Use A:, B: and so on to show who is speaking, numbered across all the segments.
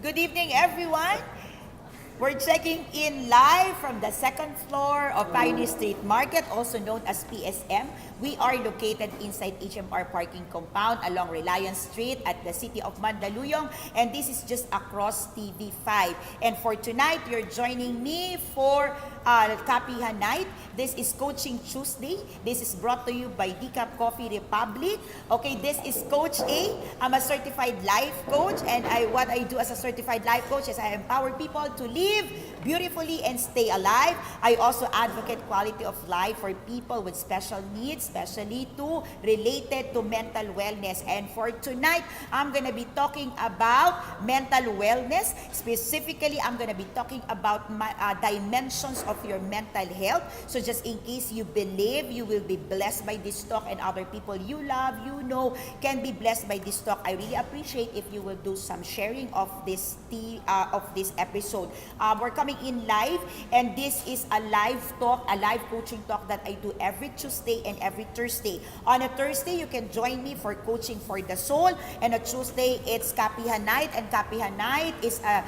A: Good evening, everyone. We're checking in live from the second floor of Pioneer Street Market, also known as PSM. We are located inside HMR parking compound along Reliance Street at the city of Mandaluyong, and this is just across TV5. And for tonight, you're joining me for Kapehan Night. This is Coaching Tuesday. This is brought to you by Decaf Coffee Republic. Okay, this is Coach A. I'm a certified life coach, and what I do as a certified life coach is I empower people to live beautifully and stay alive. I also advocate quality of life for people with special needs, especially related to mental wellness. And for tonight, I'm going to be talking about mental wellness. Specifically, I'm going to be talking about dimensions of your mental health. So just in case you believe you will be blessed by this talk and other people you love, can be blessed by this talk, I really appreciate if you will do some sharing of this episode. We're coming in live, and this is a live talk, a live coaching talk that I do every Tuesday and every Thursday. On a Thursday, you can join me for Coaching for the Soul, and on Tuesday, it's Kapehan Night, and Kapehan Night is a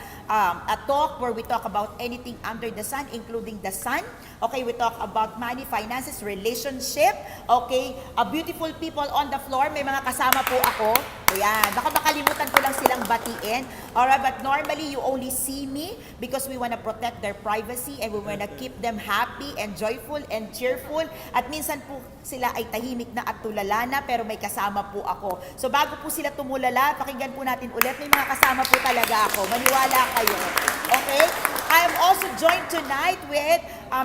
A: talk where we talk about anything under the sun, including the sun. Okay, we talk about money, finances, relationship. Okay, beautiful people on the floor. May mga kasama po ako. Ayan, baka makalimutan ko lang silang batiin. Alright, but normally you only see me because we want to protect their privacy and we want to keep them happy and joyful and cheerful. At minsan po sila ay tahimik na at tulala na, pero may kasama po ako. So bago po sila tumulala, pakinggan po natin ulit. May mga kasama po talaga ako. Maniwala kayo. Okay? I am also joined tonight with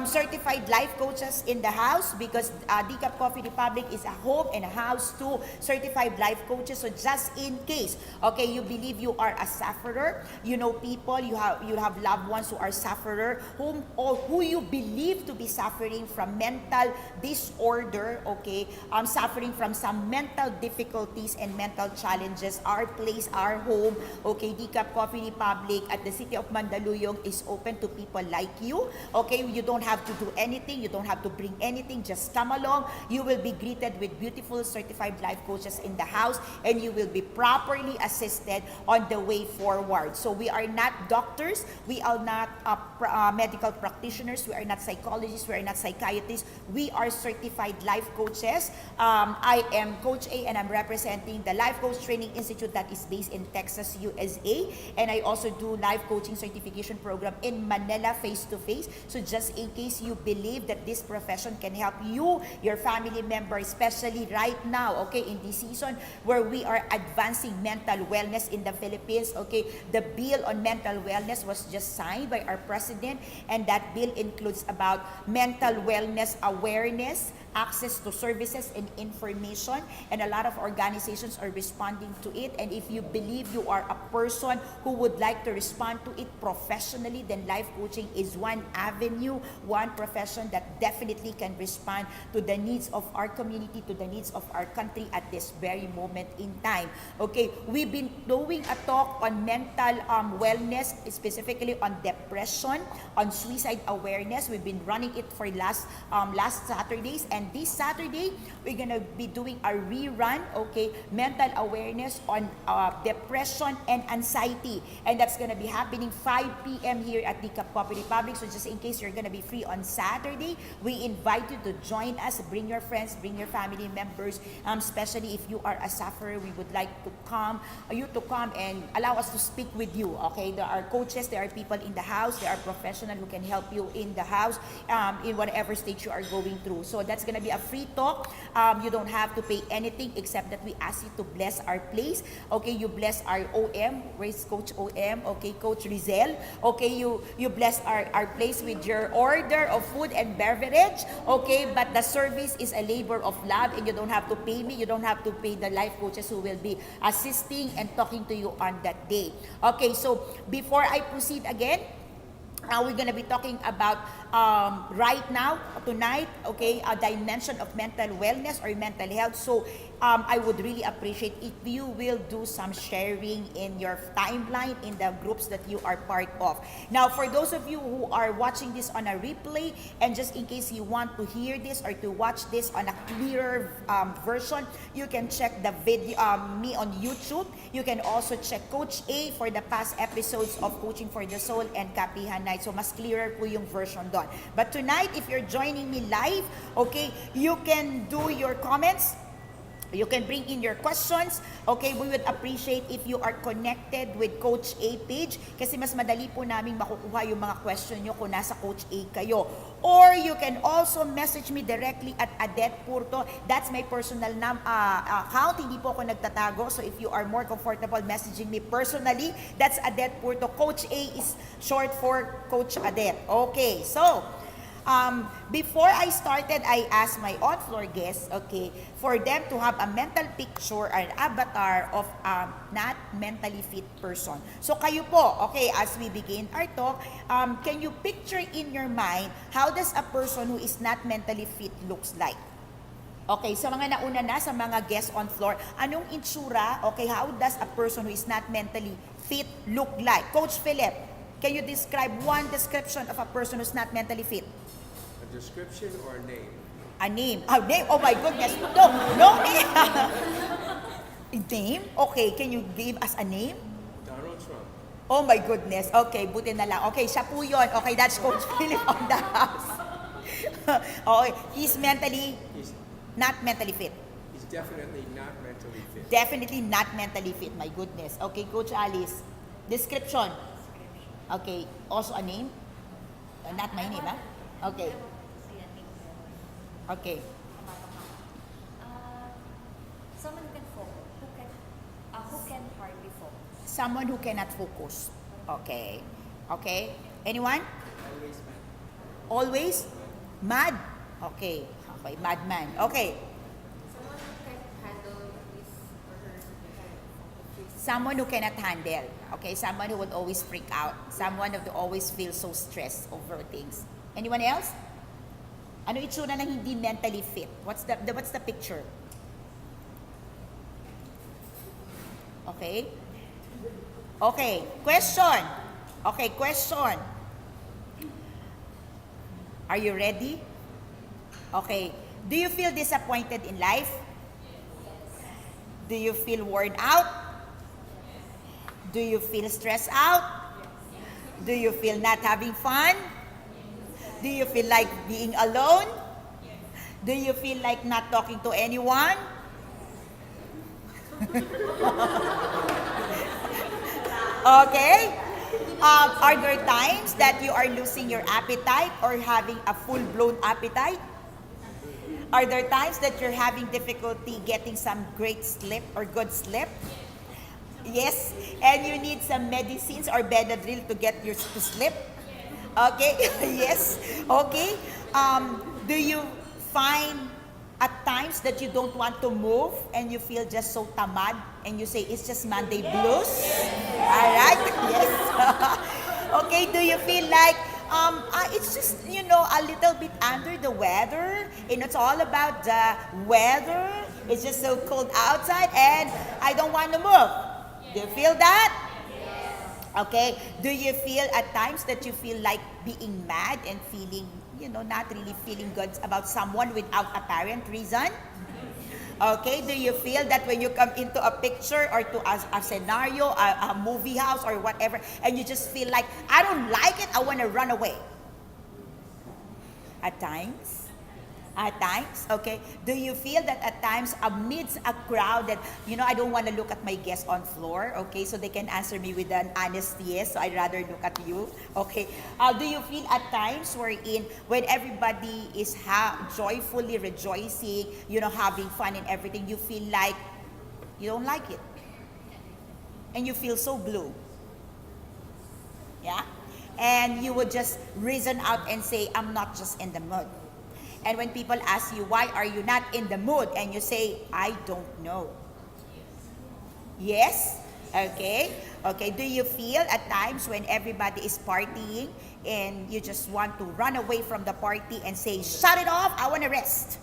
A: certified life coaches in the house because Decaf Coffee Republic is a home and a house to certified life coaches. So just in case, okay, you believe you are a sufferer, you know people, you have loved ones who are sufferer, who you believe to be suffering from mental disorder, okay, suffering from some mental difficulties and mental challenges. Our place, our home, okay, Decaf Coffee Republic at the city of Mandaluyong is open to people like you. Okay, you don't have to do anything, you don't have to bring anything, just come along. You will be greeted with beautiful certified life coaches in the house, and you will be properly assisted on the way forward. So we are not doctors, we are not medical practitioners, we are not psychologists, we are not psychiatrists, we are certified life coaches. I am Coach A, and I'm representing the Life Coach Training Institute that is based in Texas, USA, and I also do life coaching certification program in Manila face-to-face. So just in case you believe that this profession can help you, your family member, especially right now, okay, in this season where we are advancing mental wellness in the Philippines, okay, the bill on mental wellness was just signed by our president, and that bill includes about mental wellness awareness, access to services and information, and a lot of organizations are responding to it. And if you believe you are a person who would like to respond to it professionally, then life coaching is one avenue, one profession that definitely can respond to the needs of our community, to the needs of our country at this very moment in time. Okay, we've been doing a talk on mental wellness, specifically on depression, on suicide awareness. We've been running it for last Saturdays, and this Saturday, we're gonna be doing a rerun, okay, mental awareness on depression and anxiety. And that's gonna be happening 5 p.m. here at Decaf Coffee Republic. So just in case you're gonna be free on Saturday, we invite you to join us. Bring your friends, bring your family members, especially if you are a sufferer. We would like to come and allow us to speak with you, okay? There are coaches, there are people in the house, there are professionals who can help you in the house, in whatever stage you are going through. So that's gonna be a free talk. You don't have to pay anything except that we ask you to bless our place. Okay, you bless our OM. Where's Coach OM? Okay, Coach Rizel. Okay, you bless our place with your order of food and beverage. Okay, but the service is a labor of love, and you don't have to pay me. You don't have to pay the life coaches who will be assisting and talking to you on that day. Okay, so before I proceed again, We're going to be talking about right now, tonight, okay, a dimension of mental wellness or mental health. So I would really appreciate if you will do some sharing in your timeline in the groups that you are part of. Now, for those of you who are watching this on a replay, and just in case you want to hear this or to watch this on a clearer version, you can check the video, me on YouTube. You can also check Coach A for the past episodes of Coaching for the Soul and Kapehan Night. So mas clearer po yung version doon. But tonight, if you're joining me live, okay, you can do your comments. You can bring in your questions. Okay, we would appreciate if you are connected with Coach A page kasi mas madali po namin makukuha yung mga question nyo kung nasa Coach A kayo. Or you can also message me directly at Adet Purto. That's my personal account. Hindi po ako nagtatago. So if you are more comfortable messaging me personally, that's Adet Purto. Coach A is short for Coach Adet. Okay, so before I started, I asked my on-floor guests, okay, for them to have a mental picture or an avatar of a not mentally fit person. So kayo po, okay, as we begin our talk, can you picture in your mind how does a person who is not mentally fit looks like? Okay, sa mga nauna na, sa mga guests on floor, anong itsura, okay, how does a person who is not mentally fit look like? Coach Philip, can you describe one description of a person who's not mentally fit?
B: Description or name?
A: A name. Oh, name. Oh my goodness. No name. Name? Okay, can you give us a name?
B: Donald Trump.
A: Oh my goodness. Okay, buti na lang. Okay, siya po yun. Okay, that's Coach Philip on the house. Okay, he's not mentally fit.
B: He's definitely not mentally fit.
A: Definitely not mentally fit. My goodness. Okay, Coach Alice. Description. Okay, also a name? Not my name, huh? Okay. Okay.
C: Someone who can focus, who can hardly focus.
A: Someone who cannot focus. Okay. Okay. Anyone?
B: Always mad.
A: Always? Mad? Okay. Okay. Madman. Okay.
C: Someone who can handle his or her situation.
A: Someone who cannot handle. Okay. Someone who would always freak out. Someone who always feels so stressed over things. Anyone else? Ano itsura ng hindi mentally fit? What's the picture? Okay? Okay, question. Okay, question. Are you ready? Okay. Do you feel disappointed in life? Do you feel worn out? Do you feel stressed out? Do you feel not having fun? Do you feel like being alone? Do you feel like not talking to anyone? Okay? Are there times that you are losing your appetite or having a full-blown appetite? Are there times that you're having difficulty getting some great sleep or good sleep? Yes? And you need some medicines or Benadryl to get you to sleep? Okay, yes, okay. Do you find at times that you don't want to move and you feel just so tamad and you say it's just Monday blues? All right, yes. Okay, do you feel like it's just, a little bit under the weather and it's all about the weather? It's just so cold outside and I don't want to move. Do you feel that? Okay, do you feel at times that you feel like being mad and feeling, not really feeling good about someone without apparent reason? Okay, do you feel that when you come into a picture or to a scenario, a movie house or whatever, and you just feel like, I don't like it, I want to run away? At times? At times, okay? Do you feel that at times amidst a crowd that, I don't want to look at my guests on floor, okay? So they can answer me with an honest yes, so I'd rather look at you, okay? Do you feel at times when everybody is joyfully rejoicing, having fun and everything, you feel like you don't like it? And you feel so blue? Yeah? And you would just reason out and say, I'm not just in the mood. And when people ask you, why are you not in the mood? And you say, I don't know. Yes? Okay. Okay, do you feel at times when everybody is partying and you just want to run away from the party and say, shut it off, I want to rest.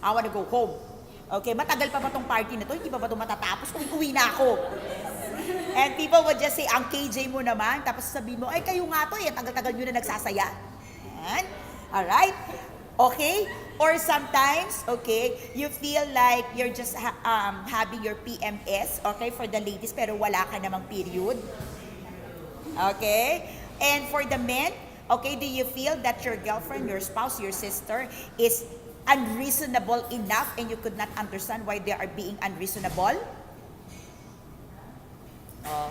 A: I want to go home. Okay, matagal pa ba tong party na to? Hindi pa ba ito matatapos? Uwi na ako. And people would just say, ang KJ mo naman. Tapos sabihin mo, ay kayo nga to, tagal-tagal nyo na nagsasaya. Yan. Alright? Okay? Or sometimes, okay, you feel like you're just having your PMS, okay, for the ladies, pero wala ka namang period. Okay? And for the men, okay, do you feel that your girlfriend, your spouse, your sister is unreasonable enough and you could not understand why they are being unreasonable? Oh.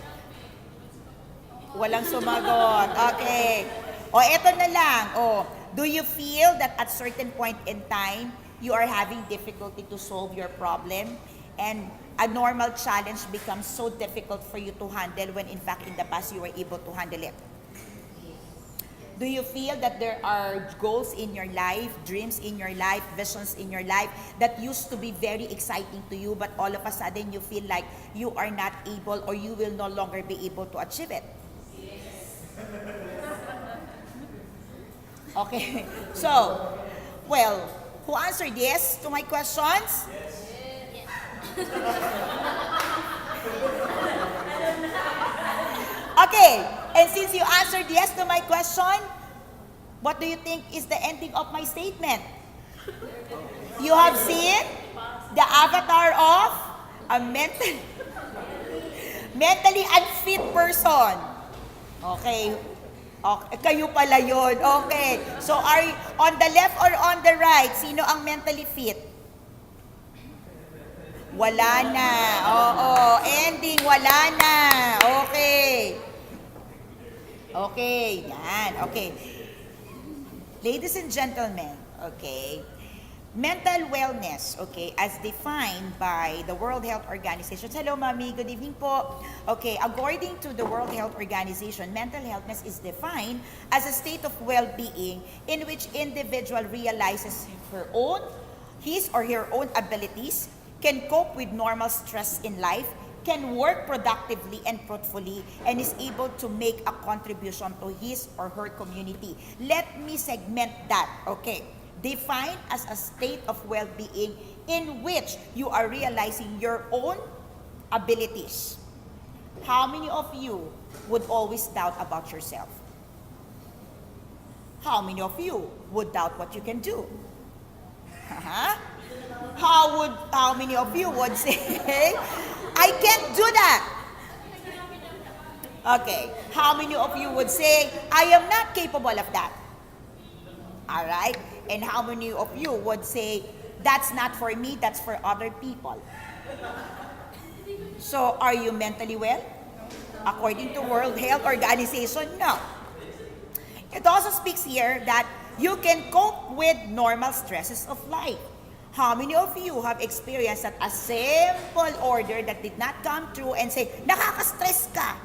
A: Walang sumagot. Okay. O, eto na lang. O, do you feel that at certain point in time, you are having difficulty to solve your problem and a normal challenge becomes so difficult for you to handle when in fact in the past you were able to handle it? Do you feel that there are goals in your life, dreams in your life, visions in your life that used to be very exciting to you, but all of a sudden you feel like you are not able or you will no longer be able to achieve it? Yes. Okay. So, well, who answered yes to my questions? Yes. Okay, and since you answered yes to my question, what do you think is the ending of my statement? You have seen the avatar of a mentally unfit person. Okay. Okay, kayo pala yun. Okay. So are you on the left or on the right? Sino ang mentally fit? Wala na. Oo. Ending, wala na. Okay. Okay. Yan. Okay. Ladies and gentlemen, okay. Mental wellness, okay, as defined by the World Health Organization. Hello, Mami. Good evening po. Okay, according to the World Health Organization, mental healthness is defined as a state of well-being in which individual realizes his or her own abilities, can cope with normal stress in life, can work productively and fruitfully, and is able to make a contribution to his or her community. Let me segment that, okay? Defined as a state of well-being in which you are realizing your own abilities. How many of you would always doubt about yourself? How many of you would doubt what you can do? How many of you would say, I can't do that? Okay. How many of you would say, I am not capable of that? All right. And how many of you would say, that's not for me, that's for other people? So, are you mentally well? According to World Health Organization, no. It also speaks here that you can cope with normal stresses of life. How many of you have experienced that a simple order that did not come true and say, nakaka-stress ka?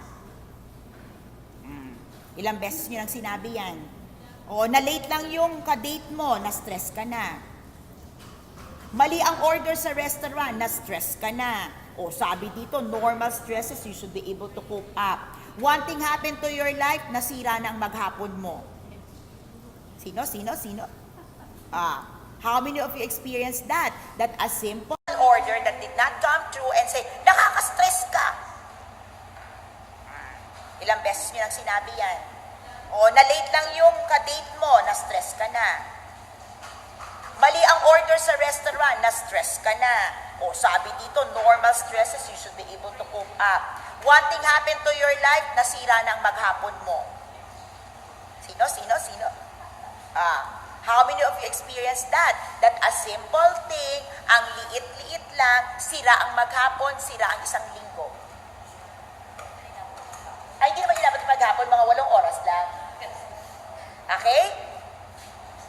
A: Ilang beses nyo nang sinabi yan? O, na-late lang yung ka-date mo, na-stress ka na. Mali ang order sa restaurant, na-stress ka na. O, sabi dito, normal stresses, you should be able to cope up. One thing happened to your life, nasira na ang maghapon mo. Sino? How many of you experienced that? That a simple order that did not come true and say, nakaka-stress ka. Ilang beses nyo nang sinabi yan? O, na-late lang yung ka-date mo, na-stress ka na. Mali ang order sa restaurant, na-stress ka na. O, sabi dito, normal stresses, you should be able to cope up. One thing happened to your life, nasira na ang maghapon mo. Sino? How many of you experienced that? That a simple thing, ang liit-liit lang, sira ang maghapon, sira ang isang linggo. Ay, hindi naman yung dapat maghapon, mga 8 oras lang. Okay?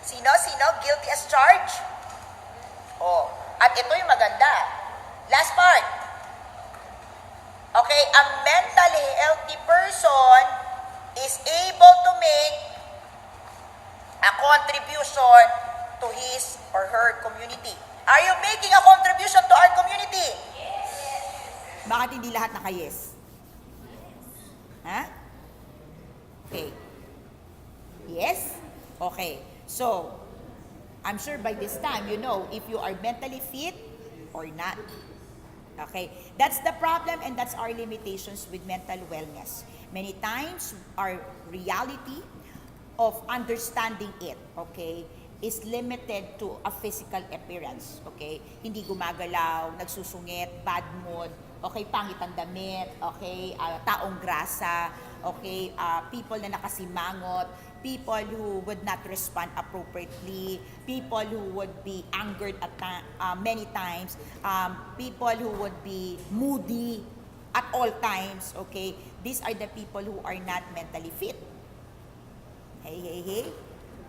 A: Sino? Guilty as charged? Oh, at ito yung maganda. Last part. Okay, a mentally healthy person is able to make a contribution to his or her community. Are you making a contribution to our community? Yes. Bakit hindi lahat naka-yes? Okay, so I'm sure by this time you know if you are mentally fit or not. Okay, that's the problem and that's our limitations with mental wellness. Many times our reality of understanding it, okay, is limited to a physical appearance, okay? Hindi gumagalaw, nagsusungit, bad mood, okay, pangit ang damit, okay, taong grasa, okay, people na nakasimangot, people who would not respond appropriately, people who would be angered at many times, people who would be moody at all times, okay? These are the people who are not mentally fit. Hey, hey, hey.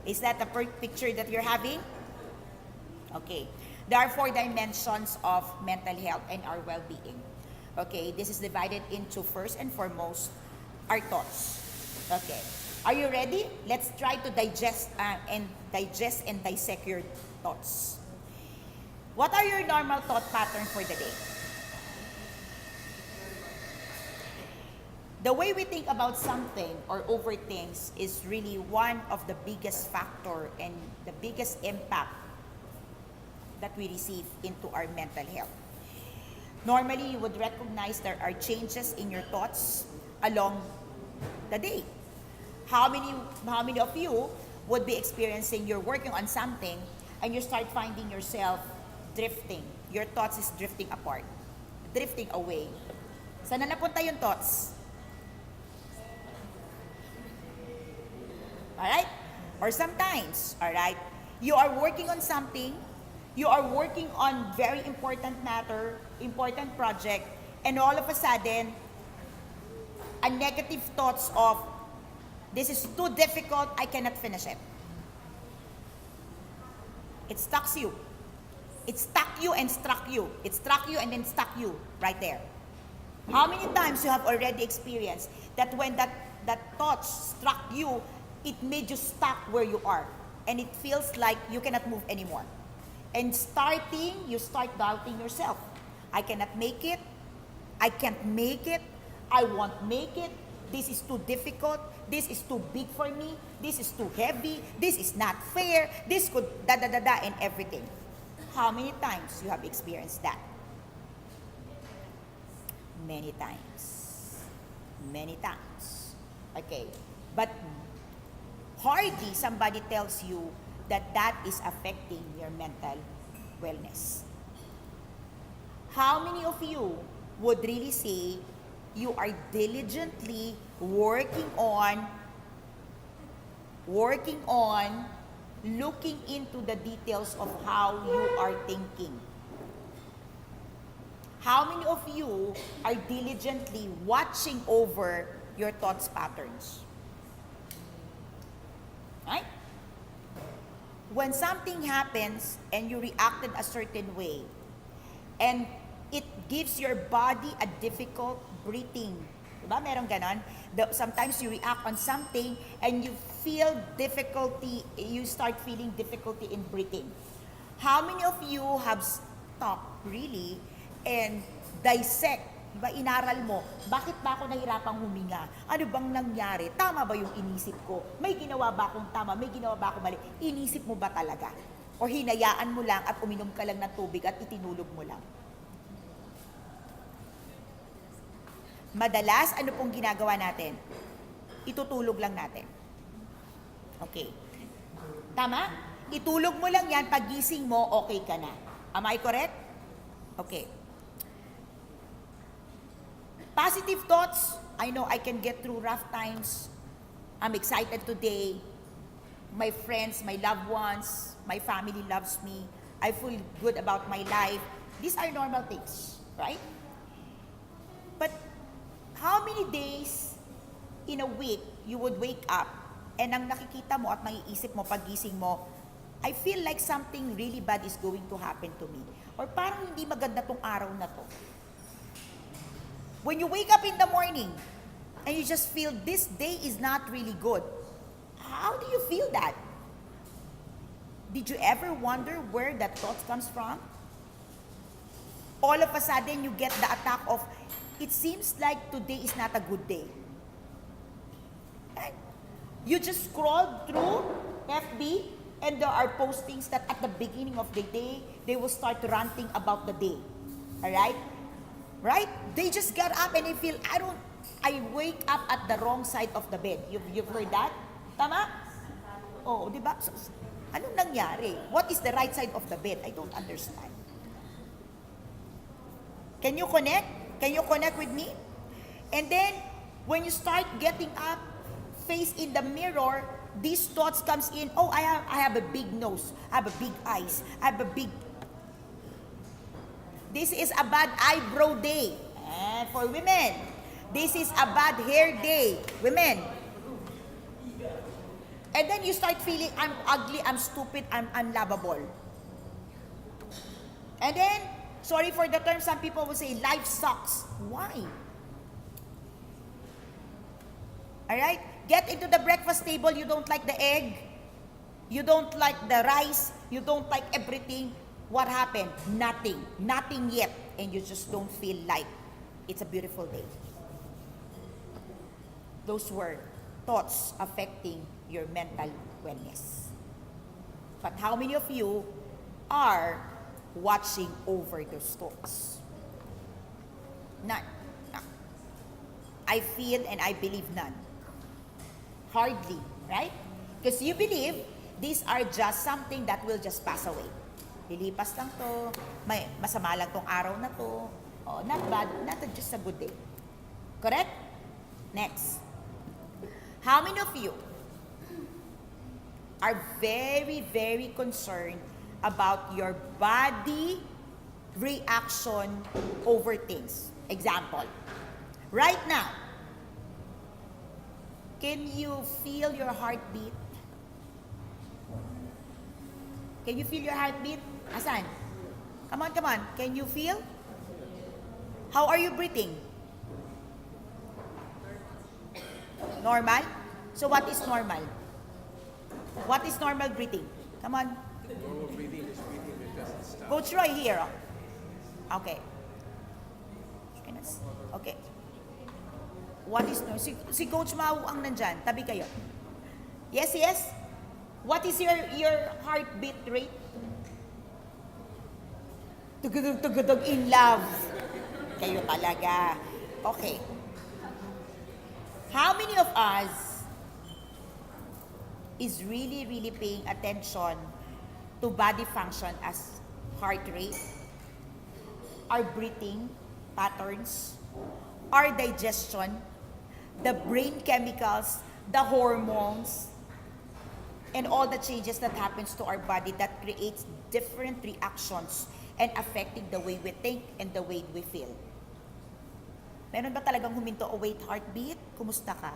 A: Is that the picture that you're having? Okay. There are 4 dimensions of mental health and our well-being. Okay, this is divided into first and foremost our thoughts. Okay. Are you ready? Let's try to digest and dissect your thoughts. What are your normal thought patterns for the day? The way we think about something or over things is really one of the biggest factor and the biggest impact that we receive into our mental health. Normally, you would recognize there are changes in your thoughts along the day. How many of you would be experiencing you're working on something and you start finding yourself drifting? Your thoughts is drifting apart, drifting away. Saan na napunta yung thoughts? Alright? Or sometimes, alright, you are working on something, you are working on very important matter, important project, and all of a sudden, a negative thoughts of, this is too difficult, I cannot finish it. It stucks you. It stuck you and struck you. It struck you and then stuck you right there. How many times you have already experienced that when that thought struck you, it made you stuck where you are. And it feels like you cannot move anymore. And you start doubting yourself. I cannot make it. I can't make it. I won't make it. This is too difficult. This is too big for me. This is too heavy. This is not fair. This could da-da-da-da and everything. How many times you have experienced that? Many times. Many times. Okay. But hardly somebody tells you that is affecting your mental wellness. How many of you would really say you are diligently working on looking into the details of how you are thinking? How many of you are diligently watching over your thoughts patterns? Right? When something happens and you reacted a certain way, and it gives your body a difficult breathing. Diba? Meron ganon? Sometimes you react on something and you feel difficulty, you start feeling difficulty in breathing. How many of you have stopped really and dissect? Diba, inaral mo, bakit ba ako nahirapang huminga? Ano bang nangyari? Tama ba yung inisip ko? May ginawa ba akong tama? May ginawa ba akong mali? Inisip mo ba talaga? O hinayaan mo lang at uminom ka lang ng tubig at itinulog mo lang? Madalas, ano pong ginagawa natin? Itutulog lang natin. Okay. Tama? Itulog mo lang yan, pagising mo, okay ka na. Am I correct? Okay. Positive thoughts, I know I can get through rough times. I'm excited today. My friends, my loved ones, my family loves me. I feel good about my life. These are normal things, right? But how many days in a week you would wake up and ang nakikita mo at naiisip mo pagising mo, I feel like something really bad is going to happen to me. Or parang hindi maganda tong araw na to. When you wake up in the morning and you just feel this day is not really good, how do you feel that? Did you ever wonder where that thought comes from? All of a sudden you get the attack of, it seems like today is not a good day. Right? You just scroll through FB, and there are postings that at the beginning of the day, they will start ranting about the day. Alright? Right? They just get up and they feel, I wake up at the wrong side of the bed. You've heard that? Tama? Oh, di ba? So, anong nangyari? What is the right side of the bed? I don't understand. Can you connect? Can you connect with me? And then, when you start getting up, face in the mirror, these thoughts comes in, oh, I have a big nose, I have a big eyes, I have a big... This is a bad eyebrow day. And for women, this is a bad hair day. Women. And then you start feeling, I'm ugly, I'm stupid, I'm unlovable. And then, sorry for the term, some people will say, life sucks. Why? Alright? Get into the breakfast table, you don't like the egg, you don't like the rice, you don't like everything. What happened? Nothing. Nothing yet. And you just don't feel like it's a beautiful day. Those were thoughts affecting your mental wellness. But how many of you are watching over those thoughts? None. No. I feel and I believe none. Hardly, right? Because you believe these are just something that will just pass away. Lilipas lang to, may masama lang tong araw na to. Oh, not bad, not just a good day. Correct? Next. How many of you are very, very concerned about your body reaction over things? Example, right now, can you feel your heartbeat? Can you feel your heartbeat? Asan? Come on. Can you feel? How are you breathing? Normal? So what is normal? What is normal breathing? Come on.
B: Normal breathing is breathing that doesn't stop.
A: Coach Roy here. Okay. Okay. What is normal? Si Coach Mau ang nandyan. Tabi kayo. Yes. What is your heartbeat rate? Tugudog in love. Kayo talaga. Okay. How many of us is really, really paying attention to body function as heart rate, our breathing patterns, our digestion, the brain chemicals, the hormones, and all the changes that happens to our body that creates different reactions and affecting the way we think and the way we feel. Meron ba talagang huminto o wait heartbeat? Kumusta ka?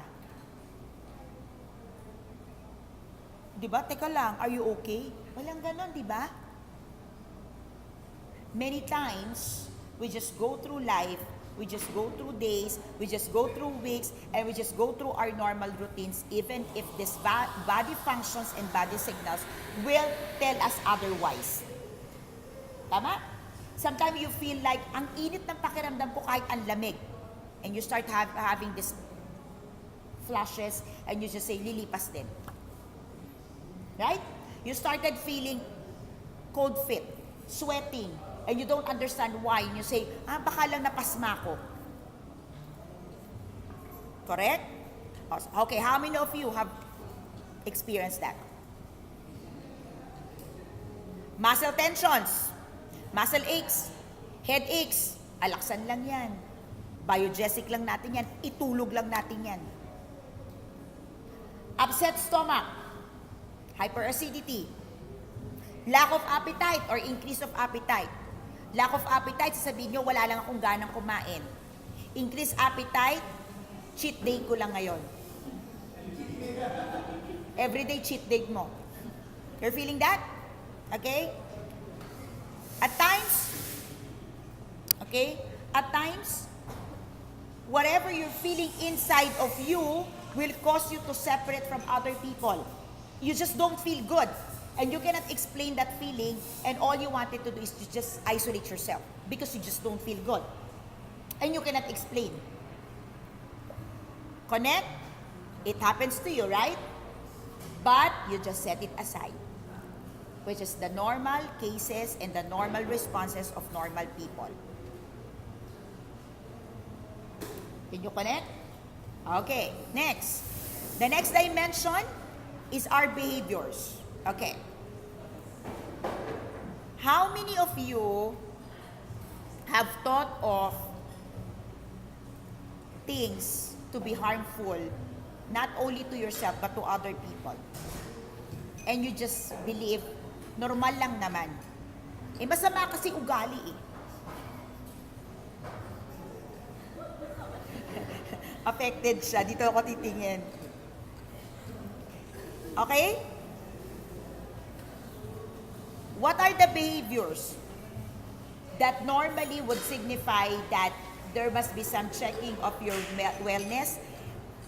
A: Diba? Teka lang, are you okay? Walang ganon, diba? Many times, we just go through life, we just go through days, we just go through weeks, and we just go through our normal routines, even if this body functions and body signals will tell us otherwise. Tama? Sometimes you feel like, ang init ng pakiramdam ko kahit ang lamig. And you start having these flashes, and you just say, lilipas din. Right? You started feeling cold feet, sweating, and you don't understand why. And you say, baka lang napasma ko. Correct? Okay, how many of you have experienced that? Muscle tensions, muscle aches, headaches, alaksan lang yan. Biogesic lang natin yan. Itulog lang natin yan. Upset stomach, hyperacidity, lack of appetite or increase of appetite. Lack of appetite, sasabihin nyo, wala lang akong ganang kumain. Increase appetite, cheat day ko lang ngayon. Everyday cheat day mo. You're feeling that? Okay? At times, whatever you're feeling inside of you will cause you to separate from other people. You just don't feel good. And you cannot explain that feeling, and all you wanted to do is to just isolate yourself because you just don't feel good. And you cannot explain. Connect? It happens to you, right? but you just set it aside, which is the normal cases and the normal responses of normal people. Can you connect? Okay, next. The next dimension is our behaviors. Okay. How many of you have thought of things to be harmful, not only to yourself but to other people? And you just believe, normal lang naman. Eh, masama kasi ugali eh. Affected siya. Dito ako titingin. Okay? What are the behaviors that normally would signify that there must be some checking of your wellness?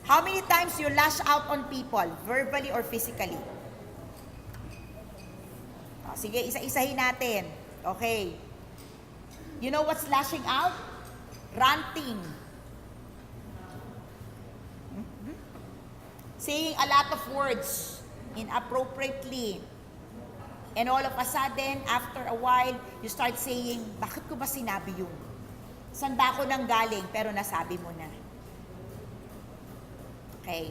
A: How many times you lash out on people, verbally or physically? Sige, isa-isahin natin. Okay. You know what's lashing out? Ranting. Saying a lot of words inappropriately. And all of a sudden, after a while, you start saying, bakit ko ba sinabi yun? Saan ba ako nang galing? Pero nasabi mo na. Okay.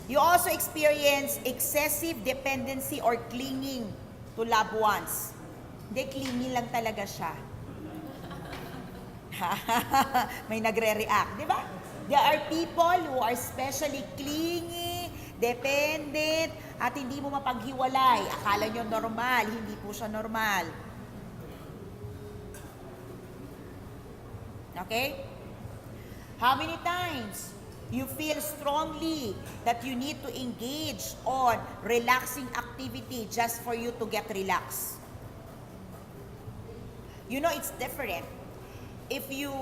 A: You also experience excessive dependency or clinging to loved ones. Hindi, clingy lang talaga siya. May nagre-react, di ba? There are people who are especially clingy, dependent, at hindi mo mapaghiwalay. Akala nyo normal, hindi po siya normal. Okay? How many times you feel strongly that you need to engage on relaxing activity just for you to get relaxed? You know, it's different. If you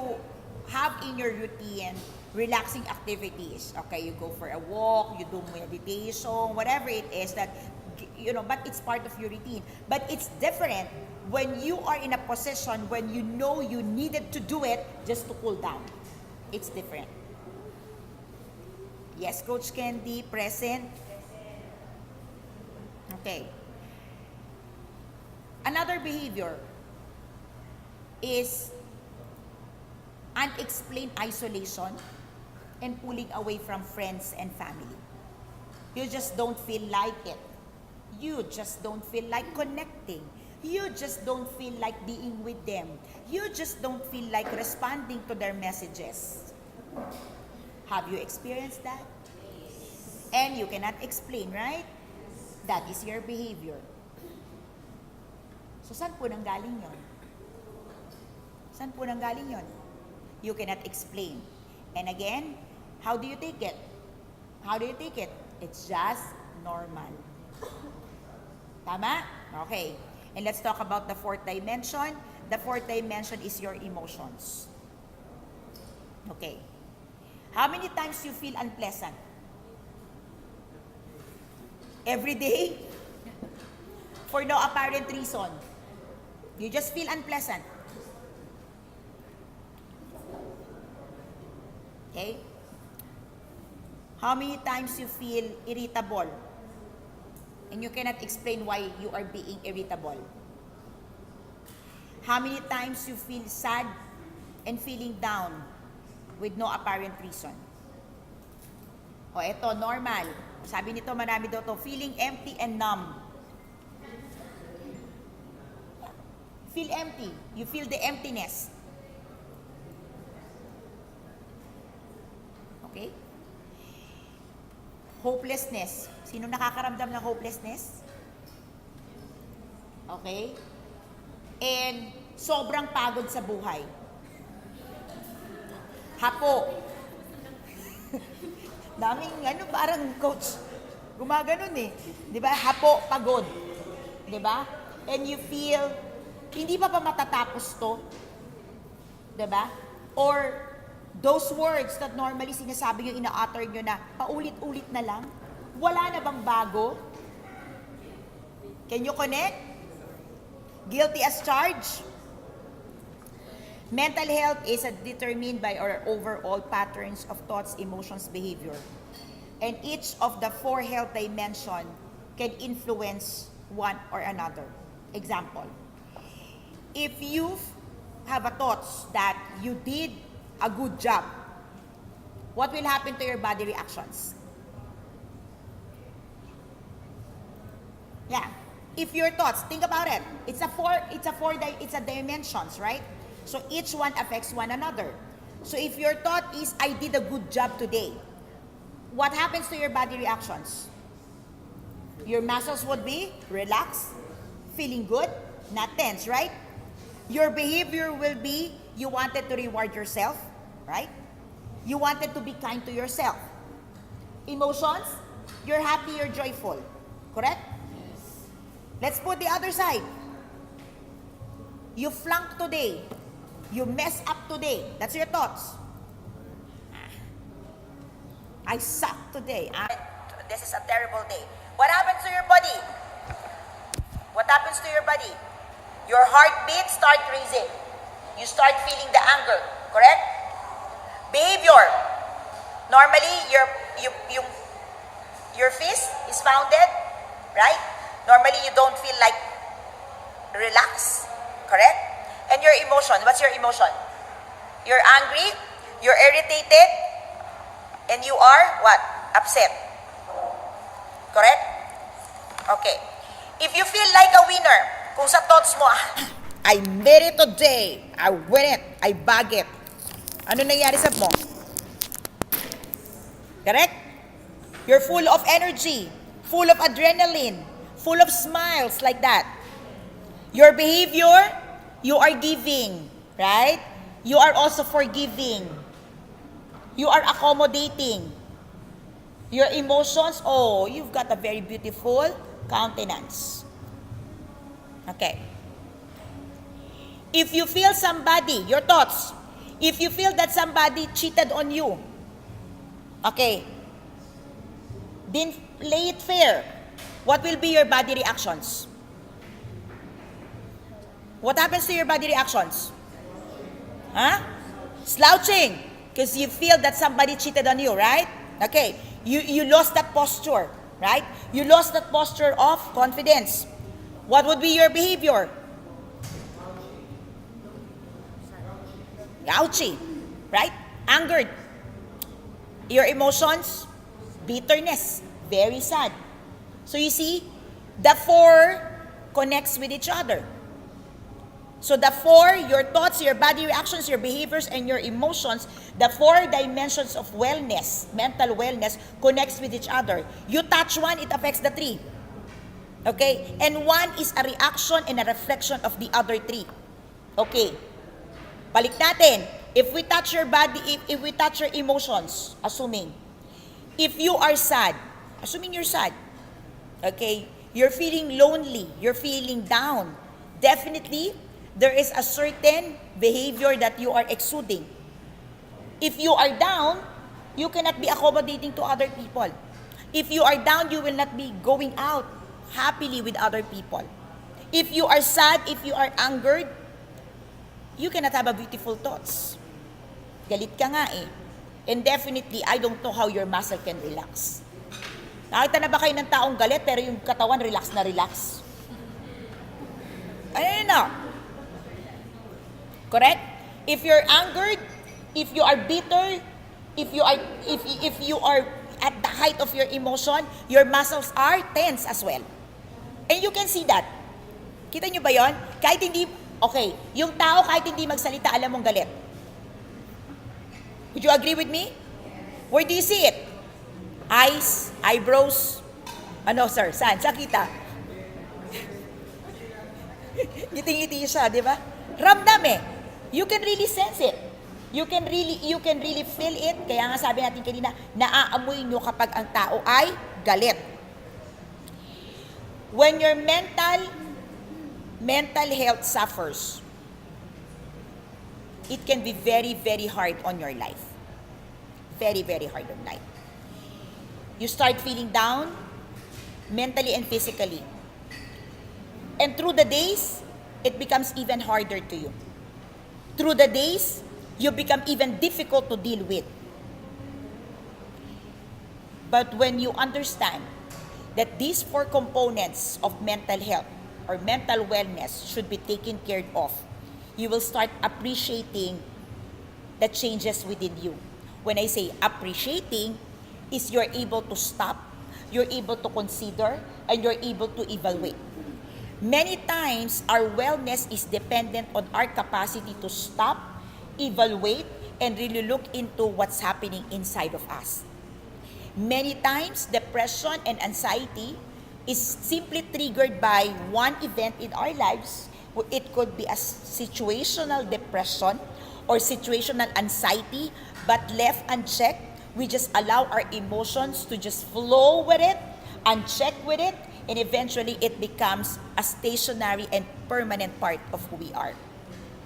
A: have in your routine relaxing activities, okay, you go for a walk, you do meditation, whatever it is that, you know, but it's part of your routine. But it's different when you are in a position when you know you needed to do it just to cool down. It's different. Yes, Coach Candy, present. Okay. Another behavior is unexplained isolation and pulling away from friends and family. You just don't feel like it. You just don't feel like connecting. You just don't feel like being with them. You just don't feel like responding to their messages. Have you experienced that? And you cannot explain, right? That is your behavior. So, saan po nanggaling yun? Saan po nanggaling yun? You cannot explain. And again, how do you take it? How do you take it? It's just normal. Tama? Okay. And let's talk about the fourth dimension. The fourth dimension is your emotions. Okay. How many times you feel unpleasant? Every day? For no apparent reason. You just feel unpleasant. Okay? How many times you feel irritable? And you cannot explain why you are being irritable. How many times you feel sad and feeling down with no apparent reason? O eto, normal. Sabi nito, marami daw to, feeling empty and numb. Feel empty. You feel the emptiness. Okay? Hopelessness. Sino nakakaramdam ng hopelessness? Okay? And sobrang pagod sa buhay. Hapo. Daming, parang coach, gumaganon eh. Di ba? Hapo, pagod. Di ba? And you feel, hindi pa matatapos to? Di ba? Or, those words that normally sinasabi nyo, ina-utter nyo na paulit-ulit na lang, wala na bang bago? Can you connect? Guilty as charged? Mental health is determined by our overall patterns of thoughts, emotions, behavior. And each of the 4 health dimension can influence one or another. Example, if you have a thoughts that you did a good job, what will happen to your body reactions? Yeah. If your thoughts, think about it. It's a dimensions, right? So each one affects one another. So if your thought is, I did a good job today, what happens to your body reactions? Your muscles would be relaxed, feeling good, not tense, right? Your behavior will be, you wanted to reward yourself, right? You wanted to be kind to yourself. Emotions, you're happy, you're joyful. Correct? Let's put the other side. You flunked today. You messed up today. That's your thoughts. I suck today. This is a terrible day. What happens to your body? What happens to your body? Your heartbeat starts raising. You start feeling the anger. Correct? Behavior. Normally, your fist is founded, right? Normally, you don't feel like relaxed. Correct? And your emotion. What's your emotion? You're angry. You're irritated. And you are what? Upset. Correct? Okay. If you feel like a winner, kung sa thoughts mo, I made it today. I win it. I bag it. Ano nangyari sa mo? Correct? You're full of energy, full of adrenaline, full of smiles like that. Your behavior, you are giving, right? You are also forgiving. You are accommodating. Your emotions, oh, you've got a very beautiful countenance. Okay. If you feel somebody, your thoughts, if you feel that somebody cheated on you, okay, didn't play it fair, what will be your body reactions? What happens to your body reactions? Huh? Slouching, because you feel that somebody cheated on you, right? Okay, you lost that posture, right? You lost that posture of confidence. What would be your behavior? Grouchy, right? Angered. Your emotions, bitterness, very sad. So you see, the 4 connects with each other. So the 4, your thoughts, your body reactions, your behaviors, and your emotions, the 4 dimensions of wellness, mental wellness, connects with each other. You touch one, it affects the 3. Okay? And one is a reaction and a reflection of the other 3. Okay. Balik natin. If we touch your body, if we touch your emotions, assuming, if you are sad, assuming you're sad, okay, you're feeling lonely, you're feeling down, definitely, there is a certain behavior that you are exuding. If you are down, you cannot be accommodating to other people. If you are down, you will not be going out happily with other people. If you are sad, if you are angered, you cannot have a beautiful thoughts. Galit ka nga eh. And definitely, I don't know how your muscle can relax. Nakita na ba kayo ng taong galit pero yung katawan relax na relax? Ayun na. Correct? If you're angered, if you are bitter, if you are at the height of your emotion, your muscles are tense as well. And you can see that. Kita nyo ba yon? Kahit hindi, okay, yung tao kahit hindi magsalita, alam mong galit. Would you agree with me? Where do you see it? Eyes, eyebrows. Ano sir, saan? Saan kita? Ngiti-ngiti siya, di ba? Ramdam eh. You can really sense it. You can really feel it. Kaya nga sabi natin kanina, naaamoy nyo kapag ang tao ay galit. When your mental health suffers, it can be very, very hard on your life. Very, very hard on life. You start feeling down, mentally and physically. And through the days, it becomes even harder to you. Through the days, you become even difficult to deal with. But when you understand that these 4 components of mental health or mental wellness should be taken care of, you will start appreciating the changes within you. When I say appreciating, is you're able to stop, you're able to consider, and you're able to evaluate. Many times, our wellness is dependent on our capacity to stop, evaluate, and really look into what's happening inside of us. Many times, depression and anxiety is simply triggered by one event in our lives. It could be a situational depression or situational anxiety, but left unchecked, we just allow our emotions to just flow with it, uncheck with it, and eventually it becomes a stationary and permanent part of who we are.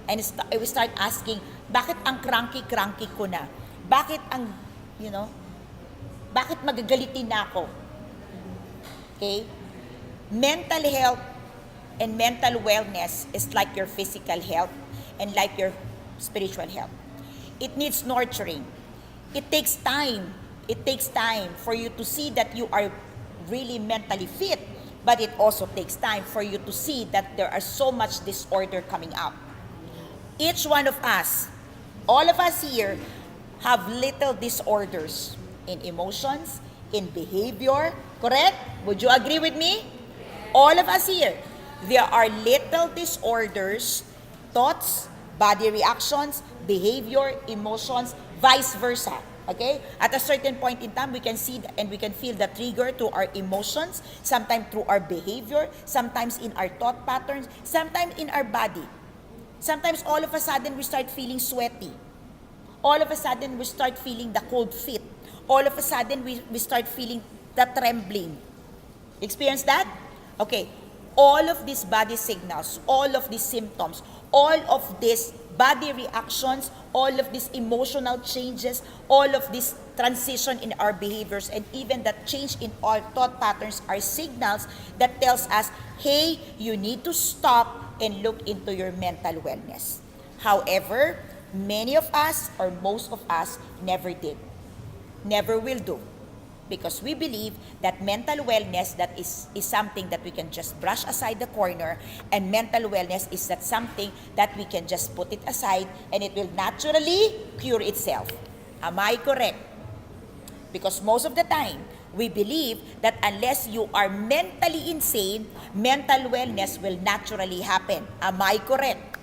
A: And we start asking, bakit ang cranky-cranky ko na? Bakit ang, bakit magagalitin na ako? Okay? Mental health and mental wellness is like your physical health and like your spiritual health. It needs nurturing. It takes time. It takes time for you to see that you are really mentally fit, but it also takes time for you to see that there are so much disorder coming up. Each one of us, all of us here, have little disorders in emotions, in behavior, correct? Would you agree with me? All of us here, there are little disorders, thoughts, body reactions, behavior, emotions, vice versa. Okay? At a certain point in time, we can see and we can feel the trigger to our emotions, sometimes through our behavior, sometimes in our thought patterns, sometimes in our body. Sometimes all of a sudden, we start feeling sweaty. All of a sudden, we start feeling the cold feet. All of a sudden, we start feeling the trembling. Experience that? Okay. All of these body signals, all of these symptoms, all of these body reactions, all of these emotional changes, all of this transition in our behaviors, and even that change in our thought patterns are signals that tells us, hey, you need to stop and look into your mental wellness. However, many of us or most of us never did, never will do. Because we believe that mental wellness that is something that we can just brush aside the corner, and mental wellness is that something that we can just put it aside and it will naturally cure itself. Am I correct? Because most of the time, we believe that unless you are mentally insane, mental wellness will naturally happen. Am I correct?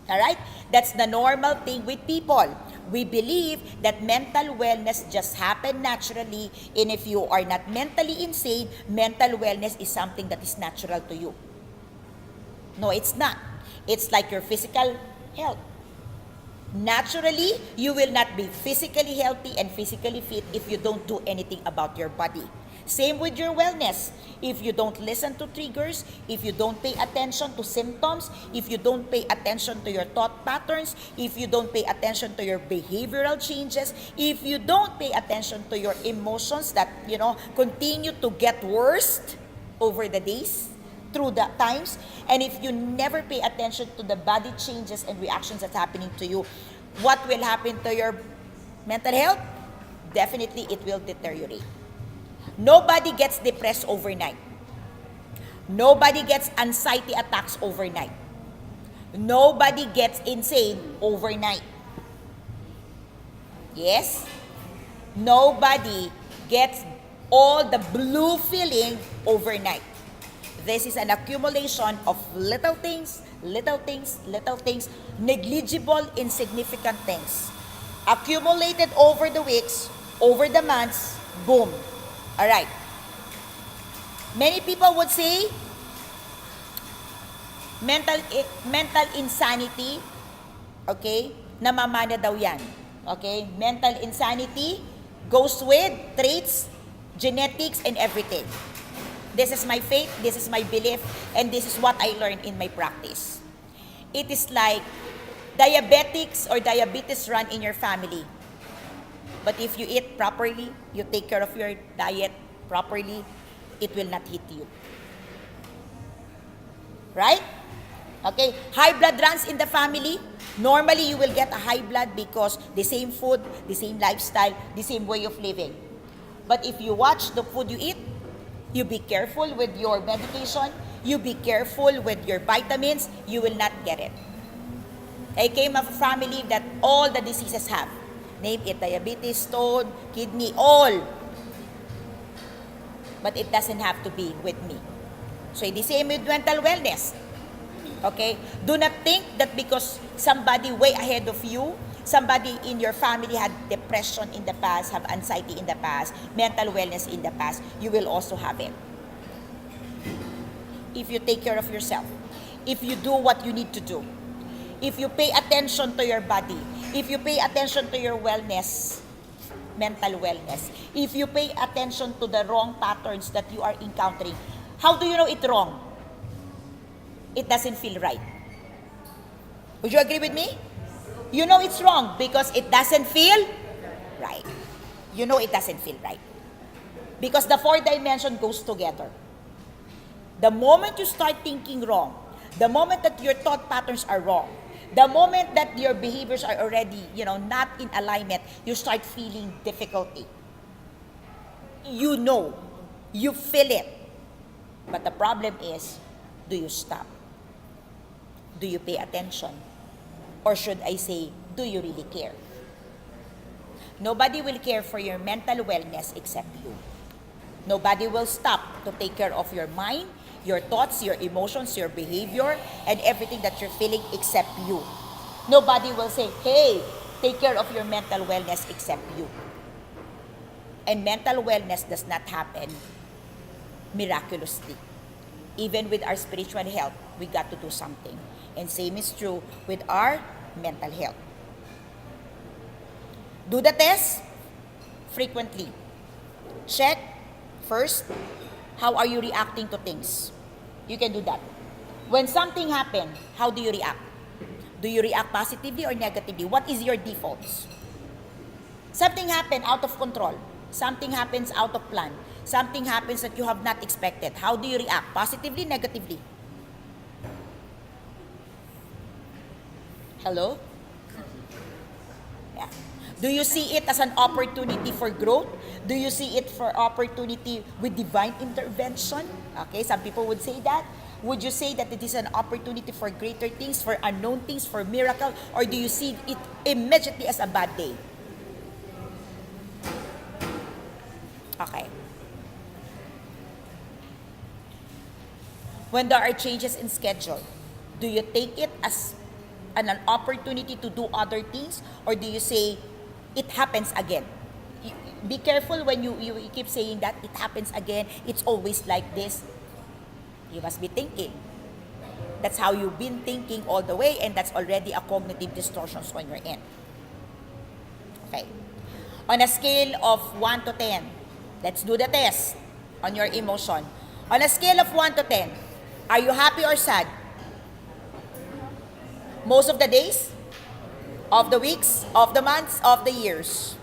A: Alright? That's the normal thing with people. We believe that mental wellness just happen naturally, and if you are not mentally insane, mental wellness is something that is natural to you. No, it's not. It's like your physical health. Naturally, you will not be physically healthy and physically fit if you don't do anything about your body. Same with your wellness. If you don't listen to triggers, if you don't pay attention to symptoms, if you don't pay attention to your thought patterns, if you don't pay attention to your behavioral changes, if you don't pay attention to your emotions that, continue to get worse over the days, through the times, and if you never pay attention to the body changes and reactions that's happening to you, what will happen to your mental health? Definitely, it will deteriorate. Nobody gets depressed overnight. Nobody gets anxiety attacks overnight. Nobody gets insane overnight. Yes? Nobody gets all the blue feeling overnight. This is an accumulation of little things, negligible, insignificant things. Accumulated over the weeks, over the months, boom. All right. Many people would say mental insanity, okay, namamana daw yan. Okay? Mental insanity goes with traits, genetics, and everything. This is my faith, this is my belief, and this is what I learned in my practice. It is like diabetics or diabetes run in your family. But if you eat properly, you take care of your diet properly, it will not hit you. Right? Okay? High blood runs in the family. Normally, you will get a high blood because the same food, the same lifestyle, the same way of living. But if you watch the food you eat, you be careful with your medication, you be careful with your vitamins, you will not get it. I came of a family that all the diseases have. Name it, diabetes, stone, kidney, all. But it doesn't have to be with me. So the same with mental wellness. Okay? Do not think that because somebody way ahead of you, somebody in your family had depression in the past, have anxiety in the past, mental wellness in the past, you will also have it. If you take care of yourself, if you do what you need to do, if you pay attention to your body, if you pay attention to your wellness, mental wellness, if you pay attention to the wrong patterns that you are encountering, how do you know it's wrong? It doesn't feel right. Would you agree with me? You know it's wrong because it doesn't feel right. You know it doesn't feel right. Because the 4 dimension goes together. The moment you start thinking wrong, the moment that your thought patterns are wrong, the moment that your behaviors are already, not in alignment, you start feeling difficulty. You know, you feel it. But the problem is, do you stop? Do you pay attention? Or should I say, do you really care? Nobody will care for your mental wellness except you. Nobody will stop to take care of your mind, your thoughts, your emotions, your behavior, and everything that you're feeling except you. Nobody will say, hey, take care of your mental wellness except you. And mental wellness does not happen miraculously. Even with our spiritual health, we got to do something. And same is true with our mental health. Do the test frequently. Check first, how are you reacting to things? You can do that. When something happens, how do you react? Do you react positively or negatively? What is your defaults? Something happened out of control. Something happens out of plan. Something happens that you have not expected. How do you react? Positively, negatively? Hello? Yeah. Do you see it as an opportunity for growth? Do you see it for opportunity with divine intervention? Okay, some people would say that. Would you say that it is an opportunity for greater things, for unknown things, for miracle? Or do you see it immediately as a bad day? Okay. When there are changes in schedule, do you take it as an opportunity to do other things, or do you say it happens again? Be careful when you keep saying that it happens again, it's always like this. You must be thinking. That's how you've been thinking all the way, and that's already a cognitive distortions on your end. Okay. On a scale of 1 to 10, let's do the test on your emotion. On a scale of 1 to 10, are you happy or sad? Most of the days? Of the weeks? Of the months? Of the years?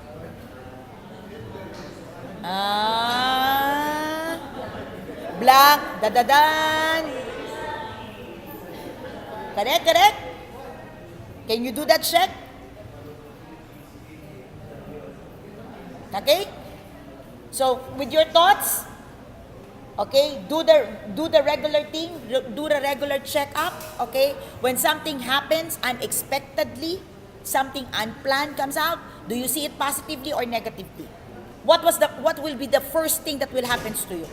A: Blank, dadadan. Correct? Can you do that check? Okay? So, with your thoughts, okay, do the regular thing, do the regular check-up, okay? When something happens unexpectedly, something unplanned comes out, do you see it positively or negatively? What will be the first thing that will happen to you?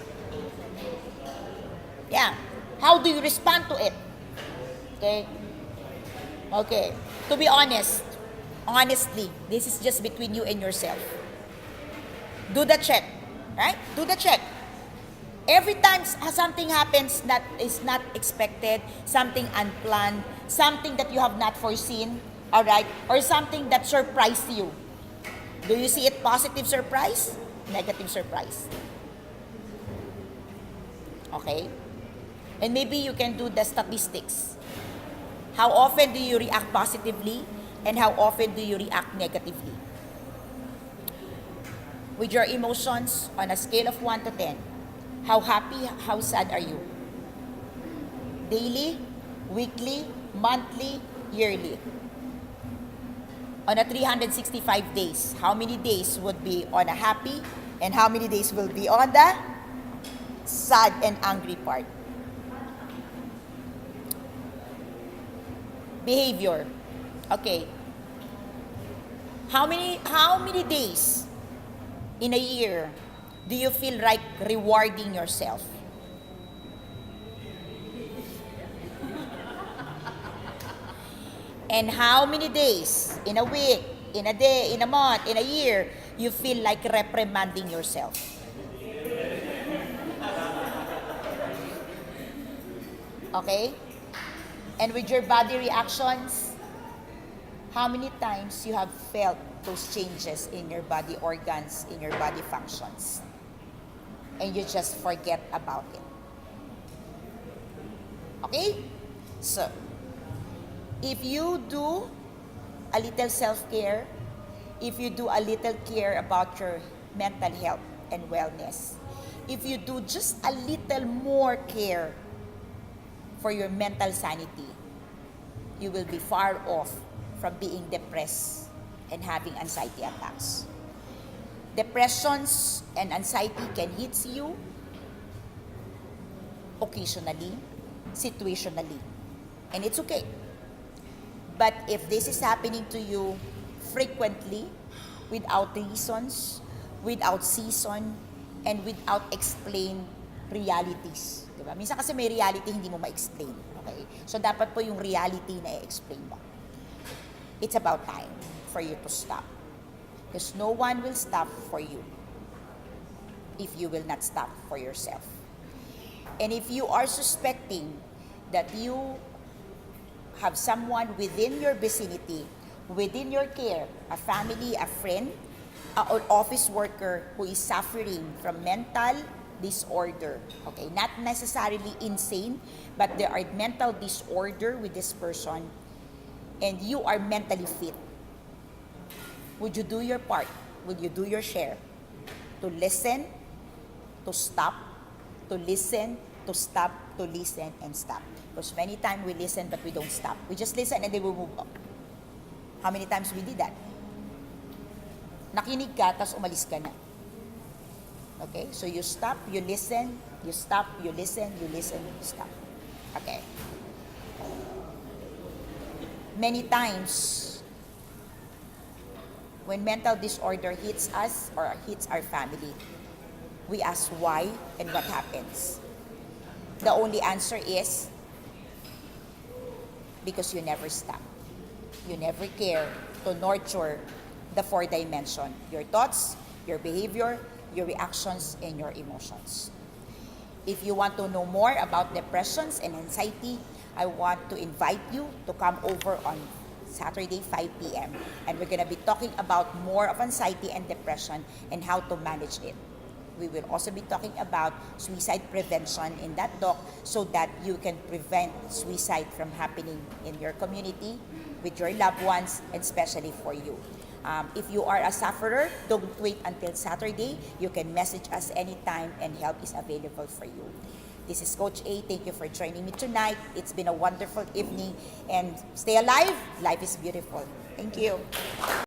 A: Yeah. How do you respond to it? Okay. To be honestly, this is just between you and yourself. Do the check, right? Do the check. Every time something happens that is not expected, something unplanned, something that you have not foreseen, all right, or something that surprised you, do you see it positive surprise, negative surprise? Okay? And maybe you can do the statistics. How often do you react positively and how often do you react negatively? With your emotions on a scale of 1 to 10, how happy, how sad are you? Daily, weekly, monthly, yearly. On a 365 days, how many days would be on a happy and how many days will be on the sad and angry part? Behavior. Okay. How many days in a year do you feel like rewarding yourself? And how many days in a week, in a day, in a month, in a year, you feel like reprimanding yourself? Okay? And with your body reactions, how many times you have felt those changes in your body organs, in your body functions, and you just forget about it? Okay? So, if you do a little self-care, if you do a little care about your mental health and wellness, if you do just a little more care for your mental sanity, you will be far off from being depressed and having anxiety attacks. Depressions and anxiety can hit you occasionally, situationally, and it's okay. But if this is happening to you frequently, without reasons, without season, and without explained realities, diba? Minsan kasi may reality hindi mo ma-explain. Okay? So dapat po yung reality na i-explain mo. It's about time for you to stop. Because no one will stop for you if you will not stop for yourself. And if you are suspecting that you have someone within your vicinity, within your care, a family, a friend, or office worker who is suffering from mental disorder, okay? Not necessarily insane, but there are mental disorder with this person, and you are mentally fit. Would you do your part? Would you do your share? To listen, to stop, to listen, to stop, to listen, and stop. Because many times we listen but we don't stop. We just listen and then we move on. How many times we did that? Nakinig ka, tapos umalis ka na. Okay? So you stop, you listen, you stop, you listen, you stop. Okay. Many times, when mental disorder hits us or hits our family, we ask why and what happens. The only answer is, because you never stop. You never care to nurture the four dimensions: your thoughts, your behavior, your reactions, and your emotions. If you want to know more about depressions and anxiety, I want to invite you to come over on Saturday, 5 p.m. And we're going to be talking about more of anxiety and depression and how to manage it. We will also be talking about suicide prevention in that talk so that you can prevent suicide from happening in your community, with your loved ones, and especially for you. If you are a sufferer, don't wait until Saturday. You can message us anytime and help is available for you. This is Coach A. Thank you for joining me tonight. It's been a wonderful evening, and stay alive. Life is beautiful. Thank you.